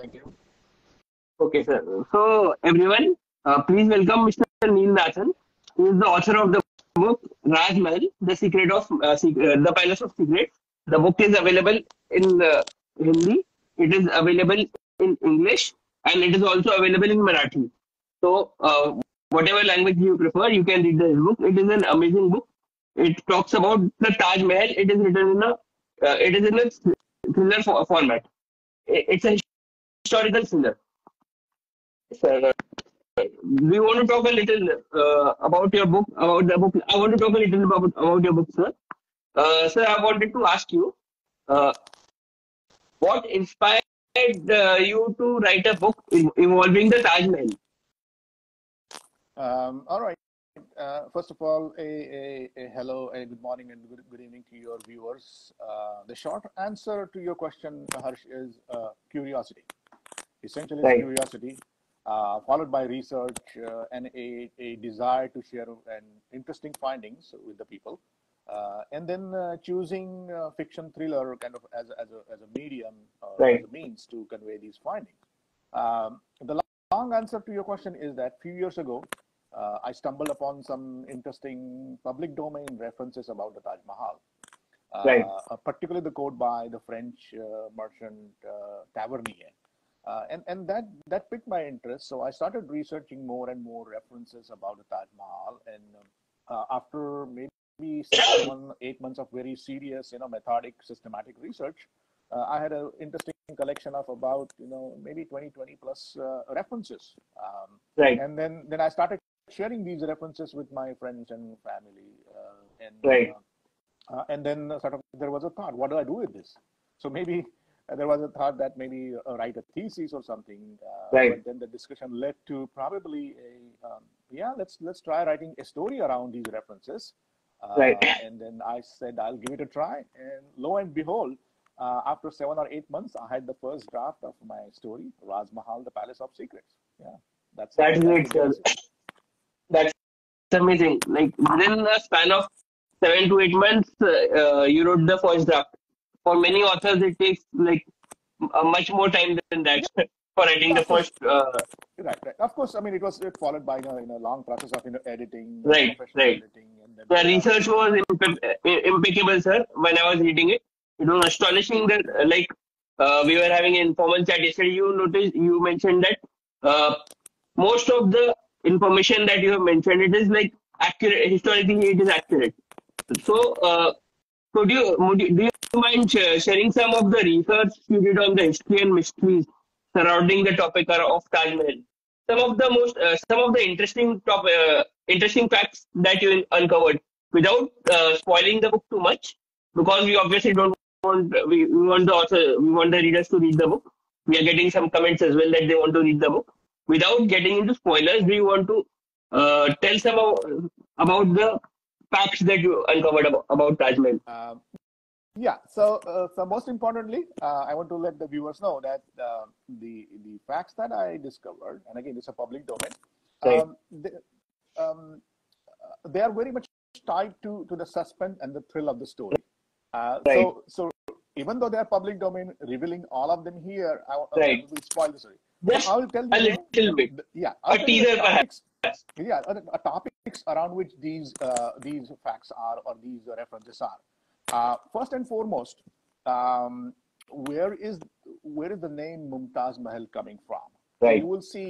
Thank you. Okay, sir. So, everyone, please welcome Mr. Neal Nathan, who is the author of the book Raaz Mahal, The Palace of Secrets. The book is available in Hindi, it is available in English, and it is also available in Marathi. So, whatever language you prefer, you can read this book. It is an amazing book. It talks about the Taj Mahal. It is in a thriller format. It's a historical thriller. Sir, do you want to talk a little about your book, about the book? I want to talk a little about your book, sir. Sir, I wanted to ask you, uh, what inspired you to write a book involving the Taj Mahal? All right. First of all, a hello, a good morning, and good evening to your viewers. The short answer to your question, Harsh, is curiosity. Essentially, it's Right, curiosity, followed by research and a desire to share an interesting findings with the people. And then choosing fiction thriller kind of as a medium or as right, a means to convey these findings. The long answer to your question is that few years ago, I stumbled upon some interesting public domain references about the Taj Mahal, right, particularly the quote by the French merchant Tavernier. And that piqued my interest. So I started researching more and more references about the Taj Mahal. And after maybe 8 months of very serious, methodic, systematic research, I had an interesting collection of about, maybe 20 plus references. right, And then I started sharing these references with my friends and family. right, And then sort of there was a thought, what do I do with this? So maybe there was a thought that maybe write a thesis or something. right, But then the discussion led to probably let's try writing a story around these references. right. And then I said, I'll give it a try. And lo and behold, after 7 or 8 months, I had the first draft of my story, Raaz Mahal, the Palace of Secrets. Yeah, That's that's the great, sir. genesis. That's amazing. Like within a span of 7 to 8 months, you wrote the first draft. For many authors, it takes like much more time than that Yeah, for writing the of course. first. Right. Of course, I mean, it followed by long process of editing, Right, professional right. editing, and then The research drafting. was impeccable, sir. When I was reading it, it was astonishing that we were having an informal chat yesterday. You mentioned that uh, most of the information that you have mentioned, it is like accurate. Historically, it is accurate. So, do you mind sharing some of the research you did on the history and mysteries surrounding the topic of Taj Mahal? Some of the interesting facts that you uncovered without spoiling the book too much, because we obviously don't want we want the author, we want the readers to read the book. We are getting some comments as well that they want to read the book. Without getting into spoilers, do you want to tell some about the facts that you uncovered about Taj Mahal? Um, yeah. So most importantly, I want to let the viewers know that the facts that I discovered, and again, it's a public domain. Right, Um, they, um, they are very much tied to the suspense and the thrill of the story. right, So even though they are public domain, revealing all of them here, right. will spoil the story. So Just I will tell a you, little bit, yeah, I'll a tell you the teaser perhaps. topics. Yeah, topics around which these facts are or these references are. First and foremost, um, where is where is the name Mumtaz Mahal coming from? So you Right, will see,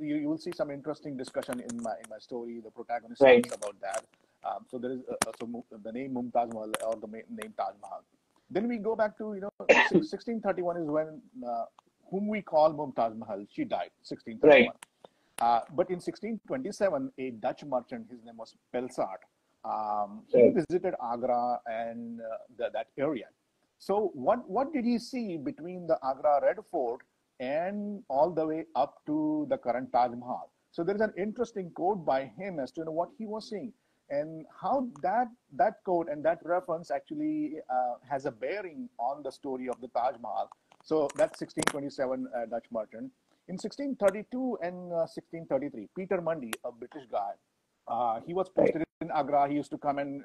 you will see some interesting discussion in my story. The protagonist right, talks about that. So there is the name Mumtaz Mahal or the name Taj Mahal. Then we go back to 1631 is when whom we call Mumtaz Mahal. She died right, 1631. But in 1627, a Dutch merchant, his name was Pelsart, he right, visited Agra and that area. So what did he see between the Agra Red Fort and all the way up to the current Taj Mahal? So there is an interesting quote by him as to what he was seeing and how that quote and that reference actually has a bearing on the story of the Taj Mahal. So that's 1627 Dutch merchant. In 1632 and 1633, Peter Mundy, a British guy, he was right, posted in Agra. He used to come and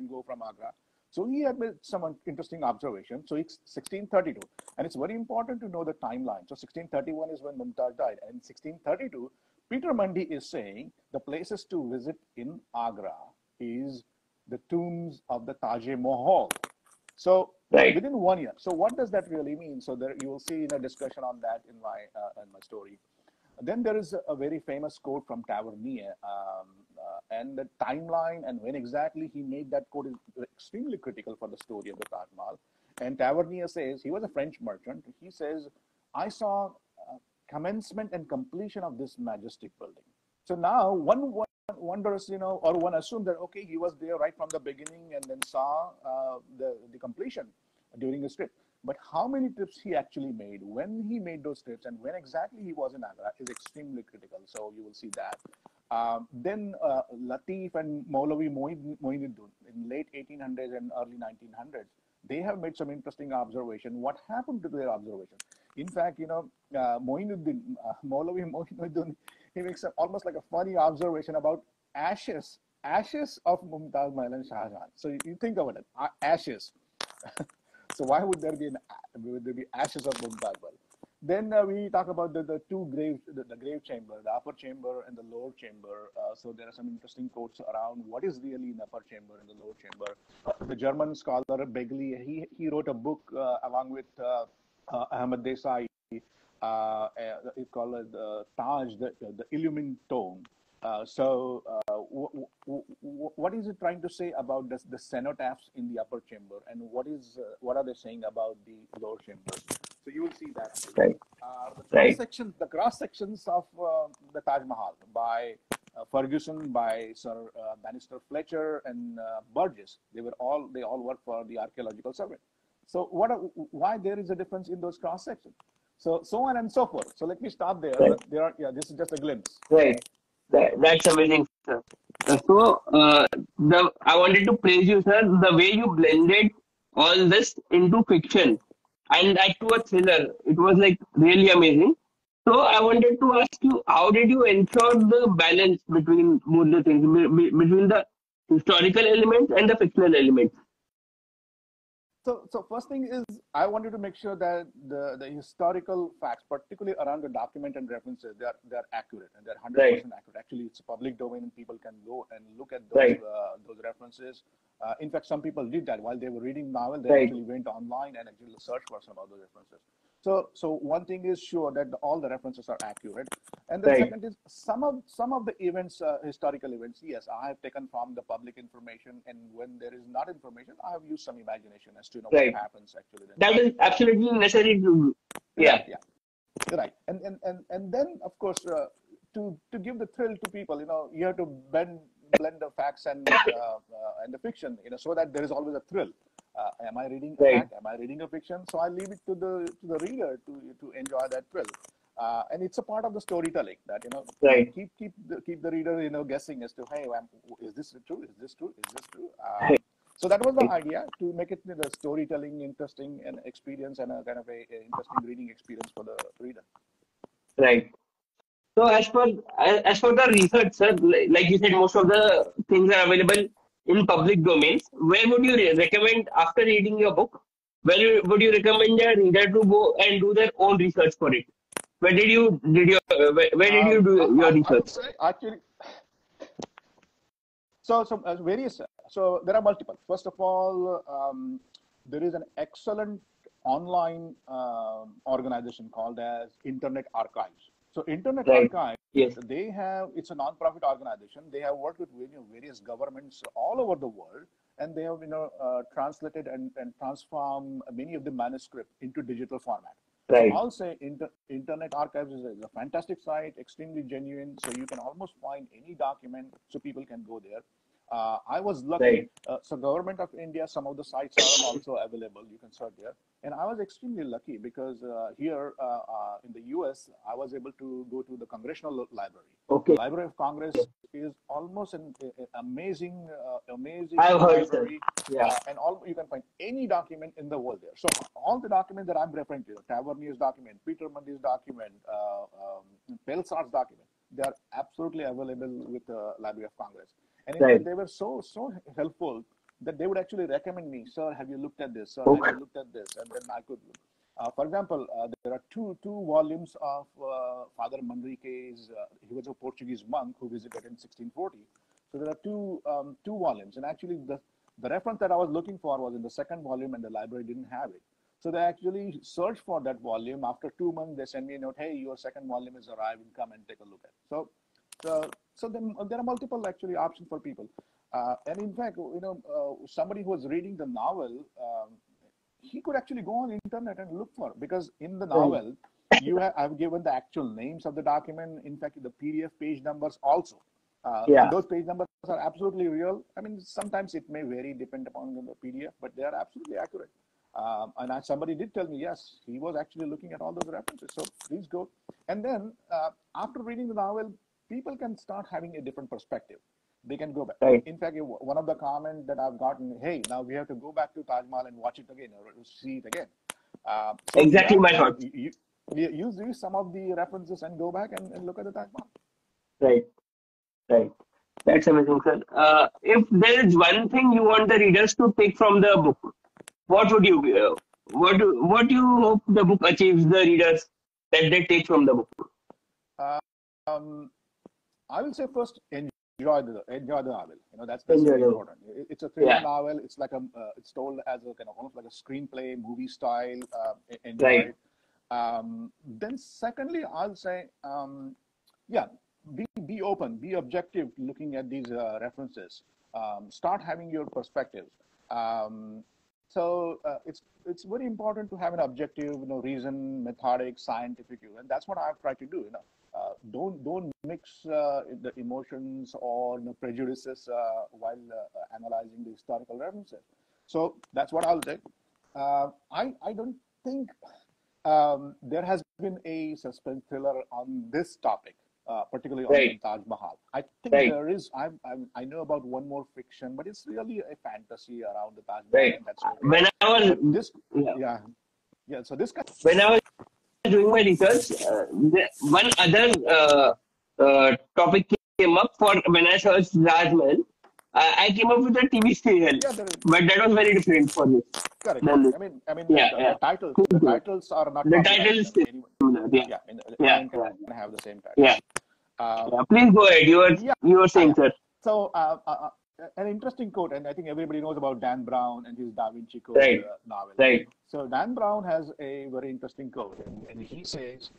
go from Agra. So he had made some interesting observations. So it's 1632, and it's very important to know the timeline. So 1631 is when Mumtaz died, and in 1632, Peter Mundy is saying the places to visit in Agra is the tombs of the Taj Mahal. So Right. within 1 year. So what does that really mean? So there you will see in a discussion on that in my story. Then there is a very famous quote from Tavernier, and the timeline and when exactly he made that quote is extremely critical for the story of the Taj Mahal. And Tavernier says, he was a French merchant. He says, I saw commencement and completion of this majestic building. So now one wonders, or one assumes that, okay, he was there right from the beginning and then saw the completion during his trip. But how many trips he actually made, when he made those trips, and when exactly he was in Agra is extremely critical. So you will see that. Then Latif and Maulavi Moinuddin in late 1800s and early 1900s, they have made some interesting observation. What happened to their observation? In fact, Moinuddin, Maulavi Moinuddin, he makes almost like a funny observation about ashes of Mumtaz Mahal and Shah Jahan. So you think about it, ashes. So why would there be ashes of Mumtaz Mahal? Then we talk about the two graves, the grave chamber, the upper chamber and the lower chamber. So there are some interesting quotes around what is really in the upper chamber and the lower chamber. The German scholar Begley, he wrote a book along with Ahmed Desai. It's called Taj, the illumined tone. What is it trying to say about the cenotaphs in the upper chamber, and what are they saying about the lower chamber? So you will see that. Right. The cross sections of the Taj Mahal by Ferguson, by Sir Bannister Fletcher, and Burgess. They all worked for the Archaeological Survey. So why there is a difference in those cross sections? So on and so forth. So let me stop there. Right. This is just a glimpse. Right. That's amazing, sir. I wanted to praise you, sir, the way you blended all this into fiction and that to a thriller. It was like really amazing. So I wanted to ask you, how did you ensure the balance between both the things, between the historical elements and the fictional elements? So first thing is I wanted to make sure that the historical facts, particularly around the document and references, they're accurate and they're 100% Right. accurate. Actually, it's a public domain and people can go and look at Right. those references. In fact, some people did that while they were reading novel. They Right. actually went online and actually searched for some of those references. So one thing is sure that all the references are accurate, and the Right. second is some of the events, historical events. Yes, I have taken from the public information, and when there is not information, I have used some imagination as to what Right. happens actually. Then. That is absolutely necessary to do. Yeah. Yeah, right. And then of course to give the thrill to people, you have to blend the facts and the fiction, so that there is always a thrill. Am I reading a Right. fact? Am I reading a fiction? So I leave it to the reader to enjoy that thrill. And it's a part of the storytelling that Right. keep the reader guessing as to, hey, is this true? Is this true? Is this true? Right. So that was the idea, to make it the storytelling interesting and experience, and a kind of a interesting reading experience for the reader. Right. So as per the research, sir, like you said, most of the things are available in public domains. Where would you recommend after reading your book? Would you recommend a reader to go and do their own research for it? Where did you do your I would research? say actually, various. So there are multiple. First of all, there is an excellent online organization called as Internet Archives. So Internet Right. Archives, Yes. it's a non-profit organization. They have worked with various governments all over the world, and they have translated and transformed many of the manuscript into digital format. So Right. I'll say Internet Archives is a fantastic site, extremely genuine. So you can almost find any document, so people can go there. I was lucky. Right. So Government of India, some of the sites are also available. You can search there. And I was extremely lucky because here in the US, I was able to go to the Congressional Library. The Okay. Library of Congress is almost an amazing I've heard, sir. library. Yeah. And you can find any document in the world there. So all the documents that I'm referring to, Tavernier's document, Peter Mundy's document, Pelsar's document, they are absolutely available with the Library of Congress. And in fact, Right. they were so helpful that they would actually recommend me, sir, have you looked at this? Sir, have Okay. you looked at this? And then I could look. For example, there are two volumes of Father Manrique's. He was a Portuguese monk who visited in 1640. So there are two volumes, and actually the reference that I was looking for was in the second volume, and the library didn't have it. So they actually searched for that volume. After 2 months, they send me a note, hey, your second volume is arriving, come and take a look at it. So then there are multiple actually options for people. And in fact, somebody who was reading the novel, he could actually go on the internet and look for it, because in the novel, I've given the actual names of the document. In fact, the PDF page numbers also. And those page numbers are absolutely real. I mean, sometimes it may vary depending upon the PDF, but they are absolutely accurate. And somebody did tell me, yes, he was actually looking at all those references. So please go. And then after reading the novel, people can start having a different perspective. They can go back. Right. In fact, one of the comments that I've gotten, hey, now we have to go back to Taj Mahal and watch it again or see it again. So Exactly my thought. Use some of the references and go back and look at the Taj Mahal. Right. Right. That's amazing, sir. If there is one thing you want the readers to take from the book, what would you what you hope the book achieves the readers that they take from the book? Um, I will say first, enjoy the novel. That's very important. It's a thriller novel. It's like it's told as a kind of almost like a screenplay, movie style. Enjoy it. Then secondly, I'll say, be open, be objective, looking at these references. Start having your perspectives. So it's very important to have an objective, reason, methodic, scientific view, and that's what I've tried to do. Don't mix the emotions or prejudices while analyzing the historical references. So that's what I'll say. I don't think there has been a suspense thriller on this topic, particularly on Taj Mahal. I think there is. I know about one more fiction, but it's really a fantasy around the Taj Mahal. Right. When I was So this kind. When I was doing my research, one other topic came up for when I searched Raaz Mahal. I came up with a TV serial, but that was very different for me. Correct. The titles are not. The titles similar. Anyone can have the same title. Please go ahead. You were saying, sir. So an interesting quote, and I think everybody knows about Dan Brown and his Da Vinci Code novel. Right. So Dan Brown has a very interesting quote, and he says,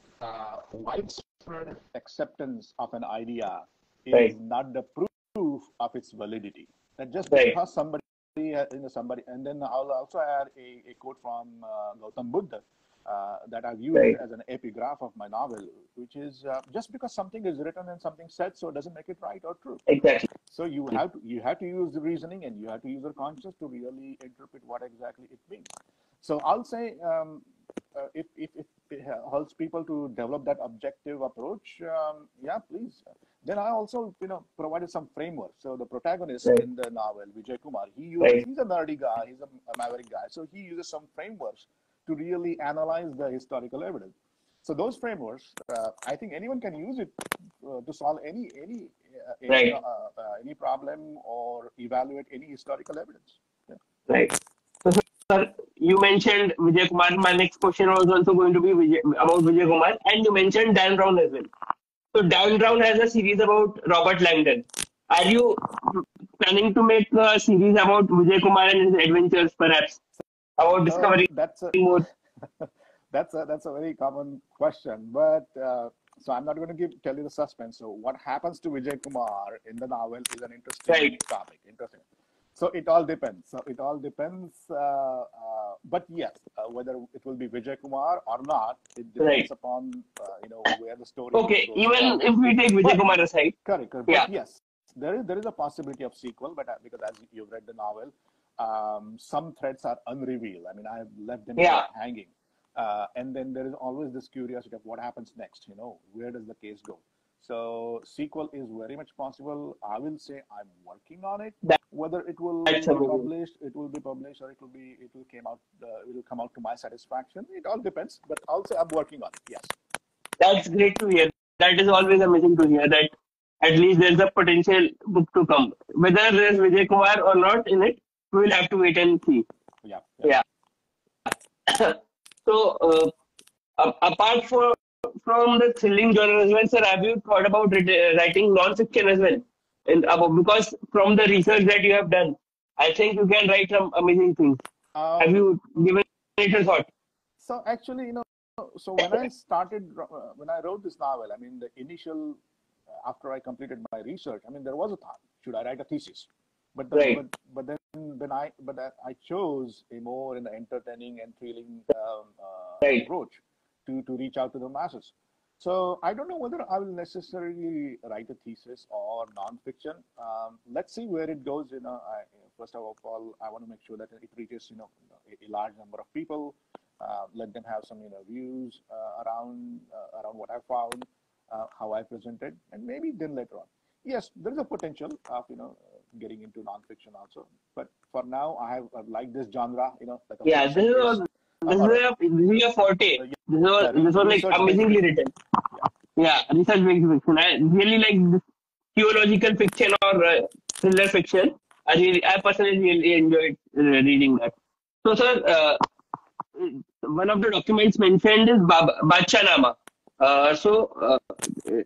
widespread acceptance of an idea is not the proof of its validity. That just because somebody, and then I'll also add a quote from Gautam Buddha that I've used as an epigraph of my novel, which is just because something is written and something said so doesn't make it right or true. Exactly. So you have to use the reasoning, and you have to use your conscience to really interpret what exactly it means. So I'll say if it helps people to develop that objective approach, please. Then I also provided some framework. So the protagonist in the novel, Vijay Kumar, he's a nerdy guy, he's a maverick guy. So he uses some frameworks to really analyze the historical evidence. So those frameworks, I think anyone can use it to solve any problem or evaluate any historical evidence. Yeah. Right. So, sir, you mentioned Vijay Kumar. My next question was also going to be about Vijay Kumar, and you mentioned Dan Brown as well. So Dan Brown has a series about Robert Langdon. Are you planning to make a series about Vijay Kumar and his adventures, perhaps? About discovering more? That's a very common question, but so I'm not going to tell you the suspense. So what happens to Vijay Kumar in the novel is an interesting topic. Interesting. So it all depends. But yes, whether it will be Vijay Kumar or not, it depends upon where the story. Okay, even if we take Vijay Kumar aside. Correct. But yes, there is a possibility of sequel, but because as you've read the novel, some threads are unrevealed. I mean, I have left them hanging. And then there is always this curiosity of what happens next. Where does the case go? So sequel is very much possible. I will say I'm working on it. Whether it will be published, or it will come out to my satisfaction. It all depends. But I'll say I'm working on it. Yes. That's great to hear. That is always amazing to hear that at least there's a potential book to come. Whether there's Vijay Kumar or not in it, we will have to wait and see. Yeah, yeah. Yeah. So, apart from the thrilling genre as well, sir, have you thought about writing non-fiction as well? Because from the research that you have done, I think you can write some amazing things. Have Um, you given it a thought? so actually, so when I started, when I wrote this novel, I mean, the initial, after I completed my research, I mean, there was a thought, should I write a thesis? But the, Right, but then when I chose a more in the entertaining and thrilling right. approach to reach out to the masses. So I don't know whether I will necessarily write a thesis or nonfiction. Let's see where it goes. First of all, I want to make sure that it reaches a large number of people. Let them have some views around what I found, how I presented, and maybe then later on. Yes, there is a potential of getting into nonfiction also. But for now, I have like this genre, like a Yeah, fiction based horror. this is your forte. Yeah, This was like research based amazingly fiction. written. Yeah. Yeah, research based fiction. I really like this theological fiction or thriller fiction. I personally really enjoyed reading that. So, sir, one of the documents mentioned is Badshah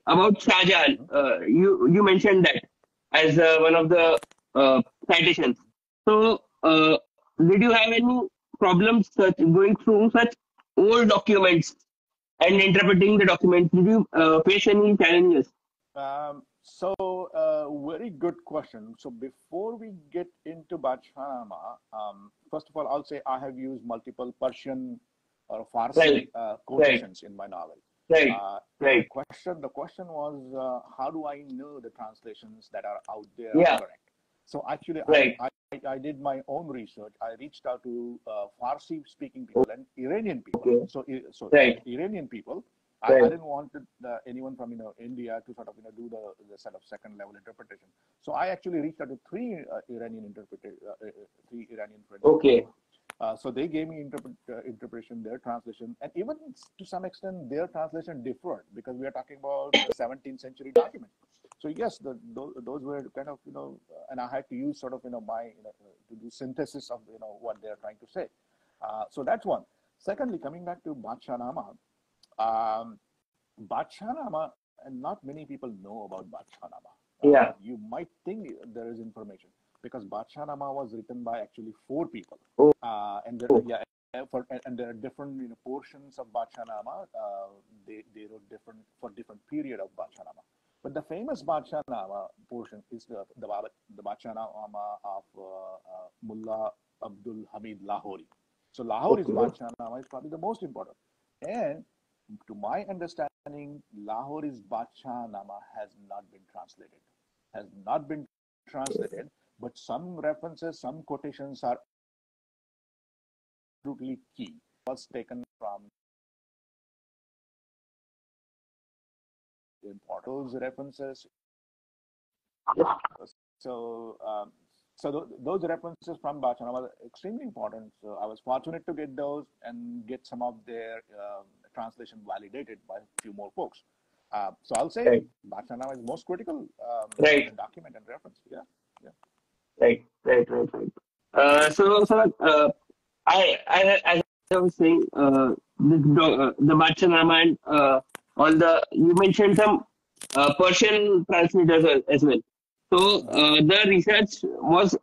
about Shah Jahan, Mhm. you mentioned that as one of the citations. So, did you have any problems going through such old documents and interpreting the documents? Did you face any challenges? Very good question. So before we get into Bachchanama, first of all, I'll say I have used multiple Persian or Farsi Right, right, quotations in my novel. right, And the right. question was, how do I know the translations that are out there are Yeah, correct? So actually, right. I did my own research. I reached out to Farsi-speaking people and Iranian people. Okay, So right, Iranian people. I right. didn't want anyone from India to sort of do the sort of second level interpretation. So I actually reached out to three Iranian friends of mine. Okay, So they gave me interpretation, their translation, and even to some extent their translation differed because we are talking about a 17th century document. So yes, those were kind of and I had to use sort of my to do synthesis of what they are trying to say. So that's one. Secondly, coming back to Badshanama, um, Badshanama, and not many people know about Badshanama. yeah, You might think there is information because Badshanama was written by actually four people, oh, and there, yeah, and there are different portions of Badshanama. They wrote different for different period of Badshanama. But the famous Badshanama portion is the Badshanama of Mullah Abdul Hamid Lahori. So Lahori's okay. Badshanama is probably the most important. And to my understanding, Lahori's Badshah Nama has not been translated. Has not been translated, but some references, some quotations are absolutely key. Was taken from important those references. So, those references from Badshah Nama are extremely important. So I was fortunate to get those and get some of their translation validated by a few more folks. So I'll say Right, Badshah is most critical right, document and reference. Yeah, yeah. right. So, as I was saying, the Bachanama and all the, you mentioned some Persian translators as well. So, Mhm. the research was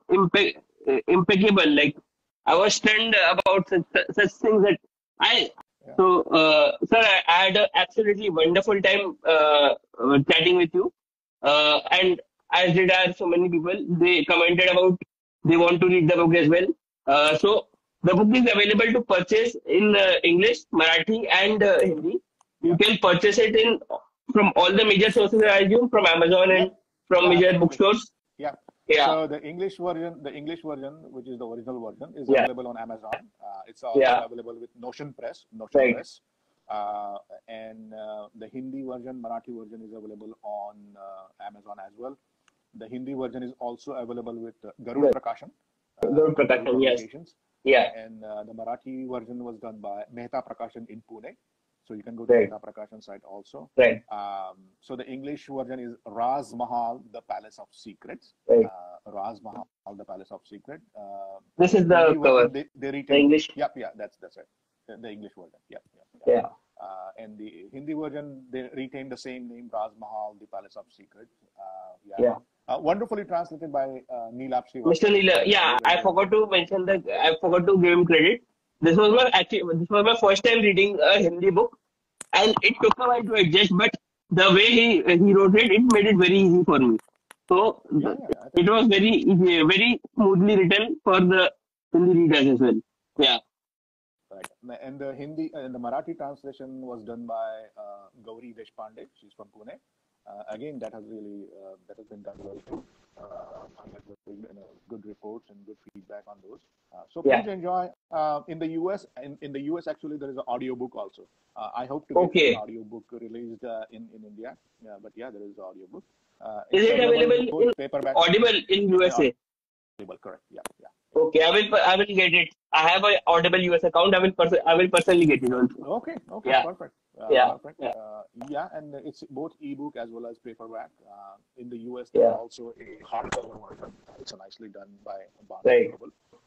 impeccable. Like, I was stunned about such things that I, Yeah. sir, I had an absolutely wonderful time chatting with you. And as did I, so many people, they commented about they want to read the book as well. So the book is available to purchase in English, Marathi, and Hindi. You Yeah. can purchase it in from all the major sources, I assume, from Amazon and Yep. from Yeah. major Absolutely. bookstores. Yeah. Yeah, So the English version, which is the original version, is yeah, available on Amazon. It's also yeah. available with Notion Right. Press, and the Hindi version, Marathi version is available on Amazon as well. The Hindi version is also available with Garud Good. Prakashan, Good Garud protection. Yes. Publications, Yeah. and the Marathi version was done by Mehta Prakashan in Pune. So you can go to Right. Gita Prakashan site also. Right. So the English version is Raaz Mahal, the Palace of Secrets. Right. Raaz Mahal, the Palace of Secret. This In is the Hindi cover. version, they The retain. English. Yeah, that's it. The English version. Yeah. Yeah. And the Hindi version, they retain the same name, Raaz Mahal, the Palace of Secrets. Yeah. Wonderfully translated by Neal Mr. Neal, yeah, I forgot to mention that. I forgot to give him credit. This was my first time reading a Hindi book, and it took a while to adjust. But the way he wrote it, it made it very easy for me. So I it think was very easy, very smoothly written for the Hindi readers as well. Yeah. right. And the Hindi and the Marathi translation was done by Gauri Deshpande. She's from Pune. Again, that has been done well too. I had good reports and good feedback on those. So Yeah. please enjoy. In the US, in the US actually there is an audiobook also. I hope to get an Okay. audiobook released in India. But yeah, there is an audiobook. Is It's it available available both in paperback Audible in and USA? audible. Correct. Yeah. Okay, I will get it. I have a Audible US account. I will personally get it also. Okay, Yeah. perfect. Yeah. Perfect. Yeah. Yeah, and it's both ebook as well as paperback. In the US, there's Yeah. also a hardcover version. It's nicely done by Barnes and Right. Noble. So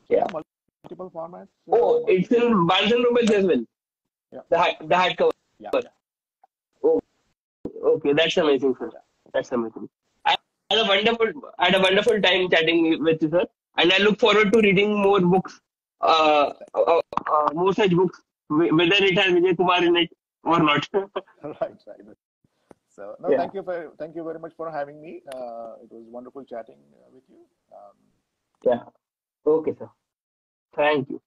Yeah. yeah, multiple formats. Oh, it's in Barnes and Noble as well. Yeah. The hardcover. Yeah. Oh, okay, that's amazing, sir. That's amazing. I had a wonderful time chatting with you, sir, and I look forward to reading more books, more such books, whether it has Vijay Kumar in it or not. Right. So no, Yeah. thank you very much for having me. It was wonderful chatting with you. Yeah. Okay, sir. Thank you.